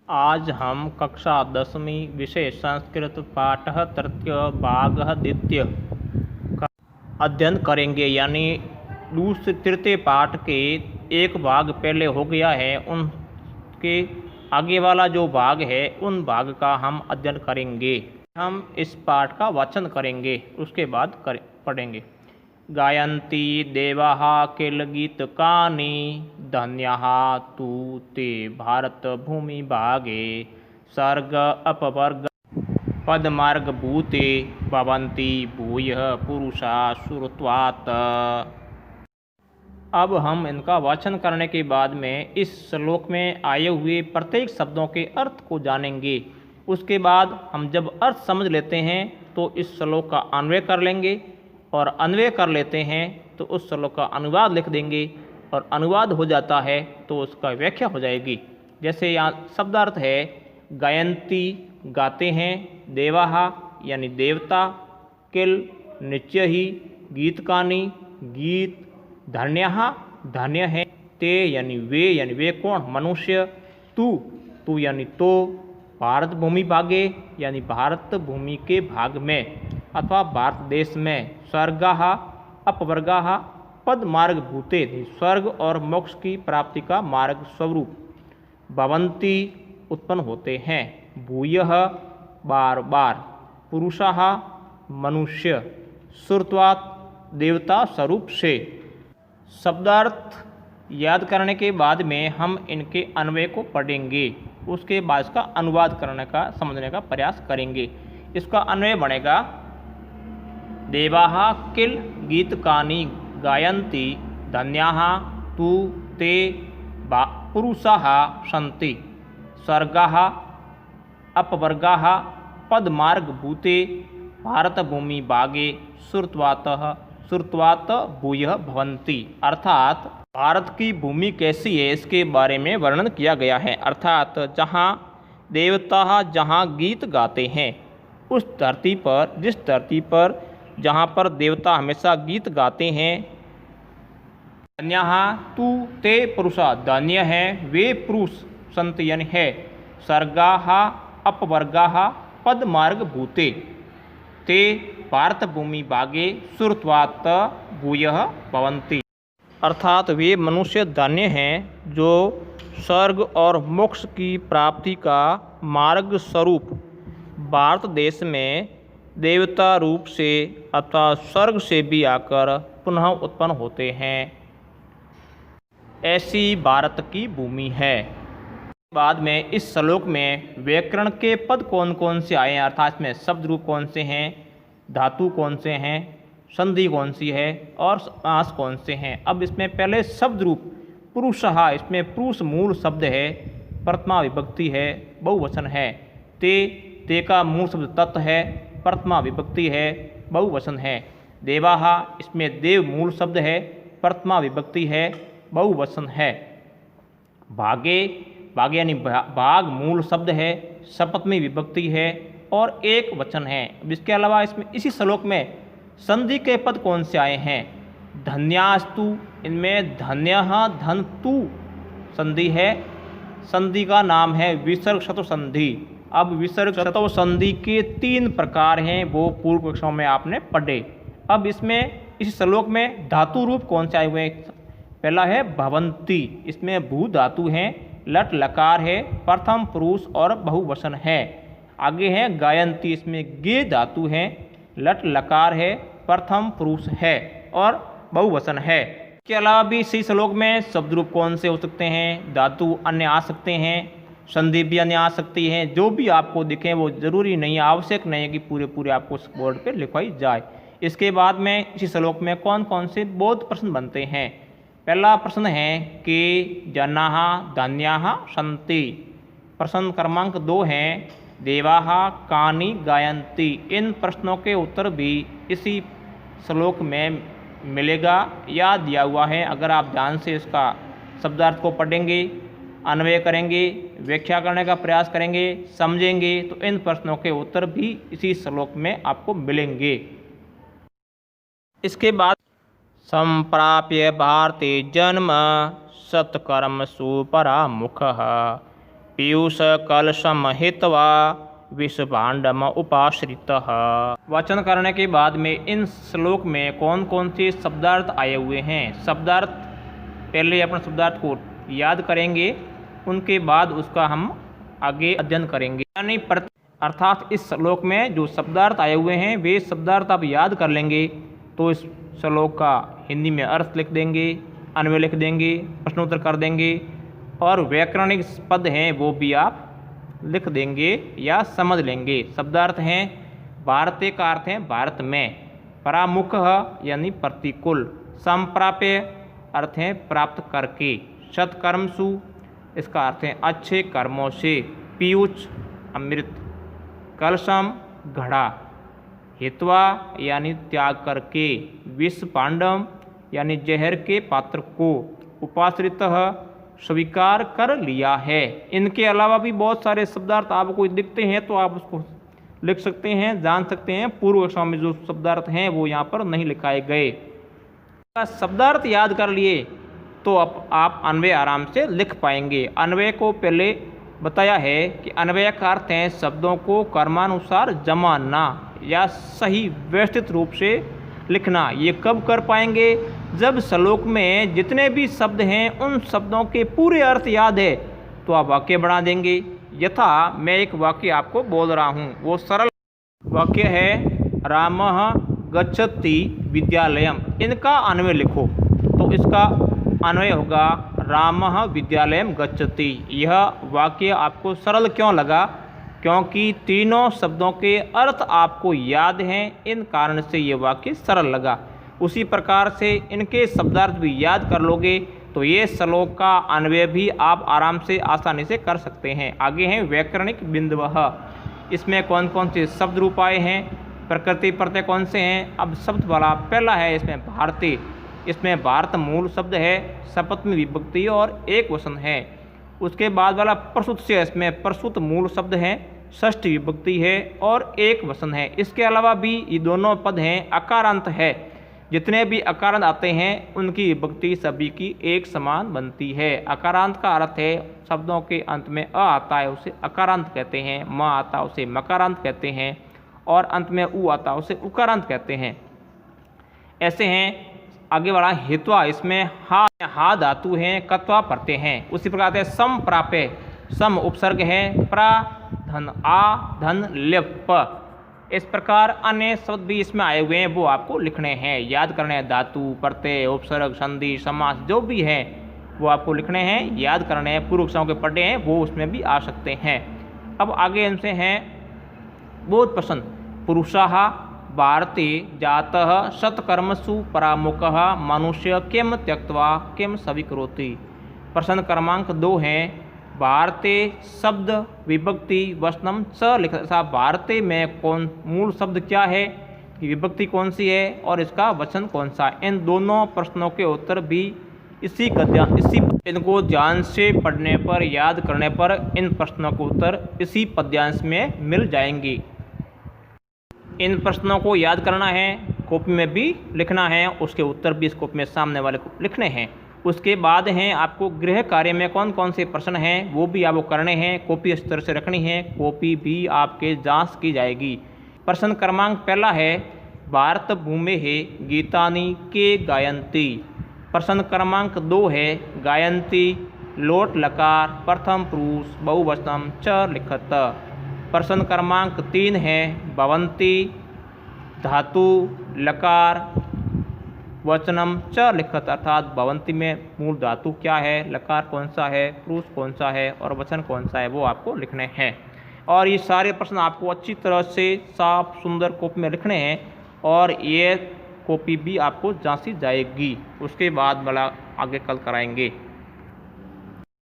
आज हम कक्षा 10वीं विषय संस्कृत पाठ तृतीय भाग द्वितीय का अध्ययन करेंगे। यानी दूसरे तृतीय पाठ के एक भाग पहले हो गया है, उनके आगे वाला जो भाग है उन भाग का हम अध्ययन करेंगे। हम इस पाठ का वाचन करेंगे, उसके बाद पढ़ेंगे। गायन्ति देवाः किल गीतकानि धन्याः तु ते भारतभूमिभागे सर्ग अपवर्ग पदमार्गभूते भवन्ति भूयः पुरुषा श्रुत्वात्। अब हम इनका वाचन करने के बाद में इस श्लोक में आए हुए प्रत्येक शब्दों के अर्थ को जानेंगे। उसके बाद हम जब अर्थ समझ लेते हैं तो इस श्लोक का अन्वय कर लेंगे, और अन्वय कर लेते हैं तो उस श्लोक का अनुवाद लिख देंगे, और अनुवाद हो जाता है तो उसका व्याख्या हो जाएगी। जैसे यहाँ शब्दार्थ है, गायन्ति गाते हैं, देवाः यानी देवता, किल निश्चय ही, गीतकानि गीत, धन्याः धन्य है, ते यानी वे कौन मनुष्य, तू यानी तो, भारत भूमि भागे यानी भारत भूमि के भाग में अथवा भारत देश में, स्वर्गाः अपवर्गाः पद मार्ग भूते स्वर्ग और मोक्ष की प्राप्ति का मार्ग स्वरूप, भवन्ति उत्पन्न होते हैं, भूयः बार बार, पुरुषाः मनुष्य, श्रुत्वात् देवता स्वरूप से। शब्दार्थ याद करने के बाद में हम इनके अन्वय को पढ़ेंगे, उसके बाद इसका अनुवाद करने का समझने का प्रयास करेंगे। इसका अन्वय बनेगा, देवाः किल गीतकानि गायन्ति धन्याः तु ते पुरुषाः सन्ति स्वर्गाः अपवर्गाः पदमार्गभूते भारतभूमि भागे श्रुत्वात् भूयः भवन्ति। अर्थात भारत की भूमि कैसी है इसके बारे में वर्णन किया गया है। अर्थात जहाँ देवता जहाँ गीत गाते हैं, उस धरती पर, जिस धरती पर जहाँ पर देवता हमेशा गीत गाते हैं, धन्याः तु ते पुरुषा धन्य है वे पुरुष, संत यानी है, स्वर्गाः अपवर्गाः पदमार्ग भूते ते भारत भूमि भागे श्रुत्वात् भूयः भवन्ति। अर्थात वे मनुष्य धन्य हैं जो स्वर्ग और मोक्ष की प्राप्ति का मार्ग स्वरूप भारत देश में देवता रूप से अथवा स्वर्ग से भी आकर पुनः उत्पन्न होते हैं, ऐसी भारत की भूमि है। बाद में इस श्लोक में व्याकरण के पद कौन कौन से आए हैं, अर्थात इसमें शब्द रूप कौन से हैं, धातु कौन से हैं, संधि कौन सी है और समास कौन से हैं। अब इसमें पहले शब्द रूप पुरुषः, इसमें पुरुष मूल शब्द है, प्रथमा विभक्ति है, बहुवचन है। ते का मूल शब्द तत् है, प्रथमा विभक्ति है, बहुवचन है। देवाः, इसमें देव मूल शब्द है, प्रथमा विभक्ति है, बहुवचन है। भागे यानी भाग मूल शब्द है, सप्तमी विभक्ति है और एक वचन है। इसके अलावा इसमें इसी श्लोक में संधि के पद कौन से आए हैं, धन्यास्तु, इनमें धन्यः धनतु संधि है, संधि का नाम है विसर्ग शतु संधि। अब विसर्ग शतु संधि के 3 प्रकार हैं, वो पूर्व कक्षाओं में आपने पढ़े। अब इसमें इस श्लोक में धातु रूप कौन से आए हुए हैं, पहला है भवन्ति, इसमें भू धातु है, लट लकार है, प्रथम पुरुष और बहुवचन है। आगे है गायन्ति, इसमें गे धातु है, लट लकार है, प्रथम पुरुष है और बहुवचन है। इसके अलावा भी इसी श्लोक में शब्द रूप कौन से हो सकते हैं, धातु अन्य आ सकते हैं, संधि भी अन्य आ सकती है। जो भी आपको दिखें वो जरूरी नहीं है, आवश्यक नहीं है कि पूरे आपको बोर्ड पे लिखवाई जाए। इसके बाद में इसी श्लोक में कौन कौन से बोध प्रश्न बनते हैं। पहला प्रश्न है कि जनाः धन्याः सन्ति। प्रश्न क्रमांक 2 है, देवाः कानि गायन्ति। इन प्रश्नों के उत्तर भी इसी श्लोक में मिलेगा या दिया हुआ है। अगर आप ध्यान से इसका शब्दार्थ को पढ़ेंगे, अन्वय करेंगे, व्याख्या करने का प्रयास करेंगे, समझेंगे, तो इन प्रश्नों के उत्तर भी इसी श्लोक में आपको मिलेंगे। इसके बाद संप्राप्य भारते जन्म सत्कर्मसु परामुखः पीयूष कलशम हित्वा विषभाण्डम उपाश्रितः। वाचन करने के बाद में इन श्लोक में कौन कौन से शब्दार्थ आए हुए हैं, शब्दार्थ पहले अपने शब्दार्थ को याद करेंगे, उनके बाद उसका हम आगे अध्ययन करेंगे। यानी अर्थात इस श्लोक में जो शब्दार्थ आए हुए हैं वे शब्दार्थ आप याद कर लेंगे तो इस श्लोक का हिंदी में अर्थ लिख देंगे, अन्वय लिख देंगे, प्रश्नोत्तर कर देंगे और व्याकरणिक पद हैं वो भी आप लिख देंगे या समझ लेंगे। शब्दार्थ हैं भारते का अर्थ है भारत में, परामुख यानी प्रतिकूल, संप्राप्य अर्थ है प्राप्त करके, सत्कर्मसु इसका अर्थ है अच्छे कर्मों से, पीयूष अमृत, कलशम घड़ा, हित्वा यानी त्याग करके, विष पांडव यानी जहर के पात्र को, उपाश्रित स्वीकार कर लिया है। इनके अलावा भी बहुत सारे शब्दार्थ आपको दिखते हैं तो आप उसको लिख सकते हैं, जान सकते हैं। पूर्व कक्षा में जो शब्दार्थ हैं वो यहाँ पर नहीं लिखाए गए। शब्दार्थ याद कर लिए तो अब आप अन्वय आराम से लिख पाएंगे। अन्वय को पहले बताया है कि अन्वय का अर्थ है शब्दों को कर्मानुसार जमाना या सही व्यवस्थित रूप से लिखना। ये कब कर पाएंगे? जब श्लोक में जितने भी शब्द हैं उन शब्दों के पूरे अर्थ याद है तो आप वाक्य बना देंगे। यथा मैं एक वाक्य आपको बोल रहा हूँ, वो सरल वाक्य है, रामः गच्छति विद्यालयम। इनका अन्वय लिखो तो इसका अन्वय होगा रामः विद्यालयम गच्छति। यह वाक्य आपको सरल क्यों लगा? क्योंकि तीनों शब्दों के अर्थ आपको याद हैं, इन कारण से ये वाक्य सरल लगा। उसी प्रकार से इनके शब्दार्थ भी याद कर लोगे तो ये श्लोक का अन्वय भी आप आराम से आसानी से कर सकते हैं। आगे हैं व्याकरणिक बिंदुवः। इसमें कौन कौन से शब्द रूप आए हैं, प्रकृति प्रत्यय कौन से हैं। अब शब्द वाला पहला है इसमें भारतीय। इसमें भारत मूल शब्द है, सप्तमी विभक्ति और एक वचन है। उसके बाद वाला प्रसूत से, इसमें प्रसूत मूल शब्द है, षष्ठी विभक्ति है और एक वचन है। इसके अलावा भी ये दोनों पद हैं अकारांत है। जितने भी अकारांत आते हैं उनकी विभक्ति सभी की एक समान बनती है। अकारांत का अर्थ है शब्दों के अंत में अ आता है उसे अकारांत कहते हैं, म आता उसे मकारांत कहते हैं और अंत में उ आता उसे उकारांत कहते हैं। ऐसे हैं। आगे बढ़ा हित्वा। इसमें हा धातु हैं, कत्वा प्रत्यय हैं। उसी प्रकार से सम प्राप्य, सम उपसर्ग है, प्रा धन आ धन लिप। इस प्रकार अन्य शब्द भी इसमें आए हुए हैं वो आपको लिखने हैं, याद करने हैं। धातु प्रत्यय उपसर्ग संधि समास जो भी है वो आपको लिखने हैं, याद करने हैं। पूर्व कक्षाओं के पढ़े हैं वो उसमें भी आ सकते हैं। अब आगे इनसे हैं बहुत पसंद। पुरुषाः भारते जातः सत्कर्मसु परामुखः मनुष्य किम त्यक्त्वा किम स्वीकरोति। प्रश्न क्रमांक 2 हैं। भारते शब्द विभक्ति वचनम च लिखा। भारते में कौन मूल शब्द क्या है, विभक्ति कौन सी है और इसका वचन कौन सा। इन दोनों प्रश्नों के उत्तर भी इनको ध्यान से पढ़ने पर, याद करने पर इन प्रश्नों के उत्तर इसी पद्यांश में मिल जाएंगे। इन प्रश्नों को याद करना है, कॉपी में भी लिखना है, उसके उत्तर भी इस कॉपी में सामने वाले को लिखने हैं। उसके बाद हैं आपको गृह कार्य में कौन कौन से प्रश्न हैं वो भी आपको करने हैं। कॉपी इस तरह से रखनी है, कॉपी भी आपके जांच की जाएगी। प्रश्न क्रमांक पहला है, भारत भूमि है गीतानि के गायंती। प्रश्न क्रमांक 2 है, गायंती लोट लकार प्रथम पुरुष बहुवचन च लिखत। प्रश्न क्रमांक 3 है, भवंती धातु लकार वचनम च लिखत। अर्थात भवंती में मूल धातु क्या है, लकार कौन सा है, पुरुष कौन सा है और वचन कौन सा है वो आपको लिखने हैं। और ये सारे प्रश्न आपको अच्छी तरह से साफ सुंदर कॉपी में लिखने हैं और ये कॉपी भी आपको जांची जाएगी। उसके बाद वाला आगे कल कराएंगे।